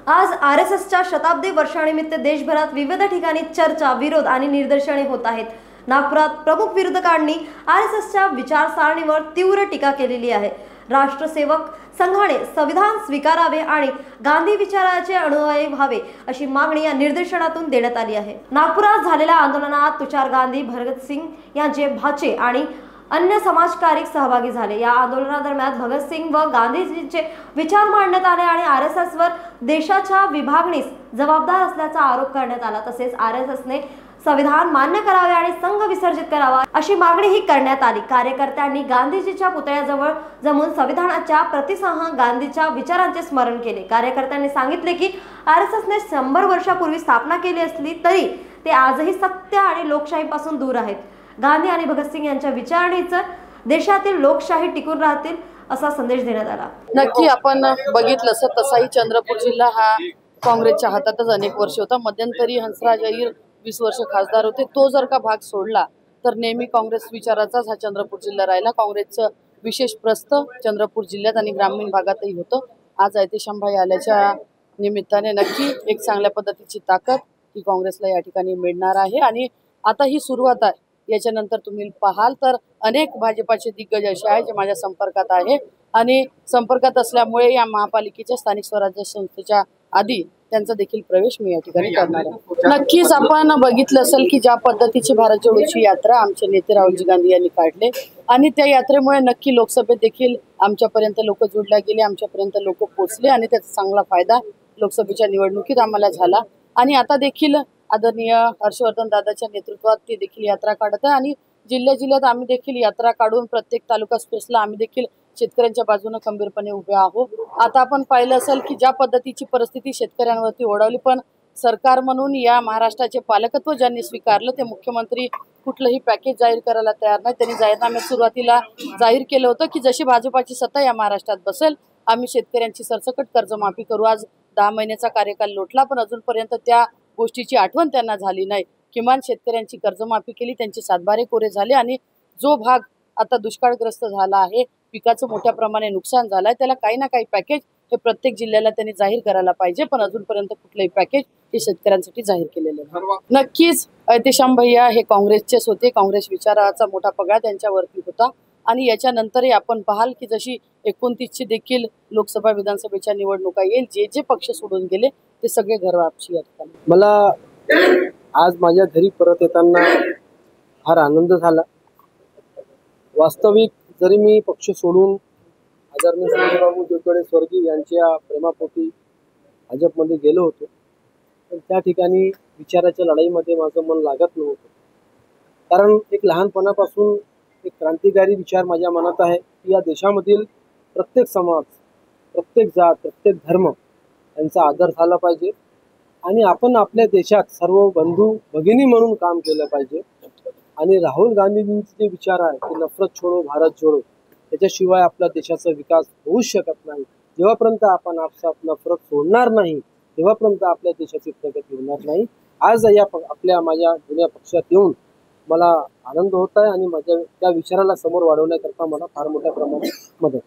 आज आरएसएसच्या शताब्दी वर्षानिमित्त देशभरात विविध ठिकाणी चर्चा, विरोध आणि निदर्शने होत आहेत. नागपुरात प्रमुख विरोधकांनी आरएसएसच्या विचारसरणीवर तीव्र टीका केलेली आहे. राष्ट्रसेवक संघाने संविधान स्वीकारावे आणि गांधी विचाराचे अनुयायी व्हावे अशी मागणी या निदर्शनातून देण्यात आली आहे. नागपुरात झालेल्या आंदोलनात तुषार गांधी, भगतसिंग यांचे भाचे आणि अन्य समाजकार्यक सहभागी झाले. या आंदोलनादरम्यान भगतसिंग व गांधीजींचे विचार मांडण्यात आले आणि आरएसएसवर देशाच्या विभागणीस जबाबदार असल्याचा आरोप करण्यात आला. तसेच आरएसएसने संविधान मान्य करावे आणि संघ विसर्जित करावा अशी मागणीही करण्यात आली. कार्यकर्त्यांनी गांधीजीच्या पुतळ्याजवळ जमून संविधानाच्या प्रतिसह गांधीच्या विचारांचे स्मरण केले. कार्यकर्त्यांनी सांगितले की आरएसएसने 100 वर्षापूर्वी स्थापना केली असली तरी ते आजही सत्य आणि लोकशाहीपासून दूर आहेत. गांधी आणि भगतसिंग यांच्या विचारणीच देशातील लोकशाही टिकून राहतील असा संदेश देण्यात आला. नक्की आपण बघितलं तसाही चंद्रपूर जिल्हा हा काँग्रेसच्या हातातच अनेक वर्ष होता. मध्यंतरी हंसराज अहिर 20 वर्ष खासदार होते. तो जर का भाग सोडला तर नेहमी काँग्रेस विचाराचाच हा चंद्रपूर जिल्हा राहिला. काँग्रेसचं विशेष प्रस्थ चंद्रपूर जिल्ह्यात आणि ग्रामीण भागातही होतं. आज ऐतिशांभाई आल्याच्या निमित्ताने नक्की एक चांगल्या पद्धतीची ताकद ही काँग्रेसला या ठिकाणी मिळणार आहे. आणि आता ही सुरुवात आहे. याच्यानंतर तुम्ही पाहाल तर अनेक भाजपाचे दिग्गज असे आहेत जे माझ्या संपर्कात आहे आणि संपर्कात असल्यामुळे या महापालिकेच्या स्थानिक स्वराज्य संस्थेच्या आधी त्यांचा देखील प्रवेश मी या ठिकाणी करणार आहे. नक्कीच आपण बघितलं असेल की ज्या पद्धतीची भारत जोडोची यात्रा आमचे नेते राहुलजी गांधी यांनी काढले आणि त्या यात्रेमुळे नक्की लोकसभेत देखील आमच्यापर्यंत लोक जोडल्या गेले, आमच्यापर्यंत लोक पोहोचले आणि त्याचा चांगला फायदा लोकसभेच्या निवडणुकीत आम्हाला झाला. आणि आता देखील आदरणीय हर्षवर्धन दादाच्या नेतृत्वात ते देखील यात्रा काढत आहे आणि जिल्ह्यात आम्ही देखील यात्रा काढून प्रत्येक तालुका स्पेसला आम्ही देखील शेतकऱ्यांच्या बाजूने खंबीरपणे उभे आहोत. आता आपण पाहिलं असेल की ज्या पद्धतीची परिस्थिती शेतकऱ्यांवरती ओढवली, पण सरकार म्हणून या महाराष्ट्राचे पालकत्व ज्यांनी स्वीकारलं ते मुख्यमंत्री कुठलंही पॅकेज जाहीर करायला तयार नाही. त्यांनी जाहीरनाम्यात सुरुवातीला जाहीर केलं होतं की जशी भाजपाची सत्ता या महाराष्ट्रात बसेल आम्ही शेतकऱ्यांची सरसकट कर्जमाफी करू. आज 10 महिन्याचा कार्यकाल लोटला पण अजूनपर्यंत त्या गोष्टीची आठवण त्यांना झाली नाही. किमान शेतकऱ्यांची कर्जमाफी केली, त्यांचे सातबारे कोरे झाले आणि जो भाग आता दुष्काळग्रस्त झाला आहे, पिकाचं मोठ्या प्रमाणे नुकसान झालं आहे, त्याला काही ना काही पॅकेज हे प्रत्येक जिल्ह्याला त्यांनी जाहीर करायला पाहिजे. पण अजूनपर्यंत कुठलंही पॅकेज हे शेतकऱ्यांसाठी जाहीर केलेलं नाही. नक्कीच ऐतिशांभैया हे काँग्रेसचेच होते. काँग्रेस विचाराचा मोठा पगडा त्यांच्यावरती होता आणि याच्यानंतरही आपण पाहाल की जशी 29ची देखील लोकसभा विधानसभेच्या निवडणुका येईल, जे जे पक्ष सोडून गेले ते सगळे घर वापसी. मला आज माझ्या घरी परत येताना फार आनंद झाला. वास्तविक जरी मी पक्ष सोडून आदरणीय संजयबाबू देवतळे स्वर्गीय यांच्या प्रेमापोटी भाजपमध्ये गेलो होतो, पण त्या ठिकाणी विचाराच्या लढाईमध्ये माझं मन लागत नव्हतं. कारण एक लहानपणापासून एक क्रांतिकारी विचार माझ्या मनात आहे की या देशामधील प्रत्येक समाज, प्रत्येक जात, प्रत्येक धर्म यांचा आदर झाला पाहिजे आणि आपण आपल्या देशात सर्व बंधू भगिनी म्हणून काम केलं पाहिजे. आणि राहुल गांधींचे जे विचार आहे की नफरत छोडो भारत जोडो, त्याच्याशिवाय आपल्या देशाचा विकास होऊच शकत नाही. जेव्हापर्यंत आपण आपसात नफरत सोडणार नाही तेव्हापर्यंत आपल्या देशाची प्रगती होणार नाही. आज या माझ्या जुन्या पक्षात येऊन मला आनंद होत आहे आणि माझ्या त्या विचाराला समोर वाढवण्याकरता मला फार मोठ्या प्रमाणात मदत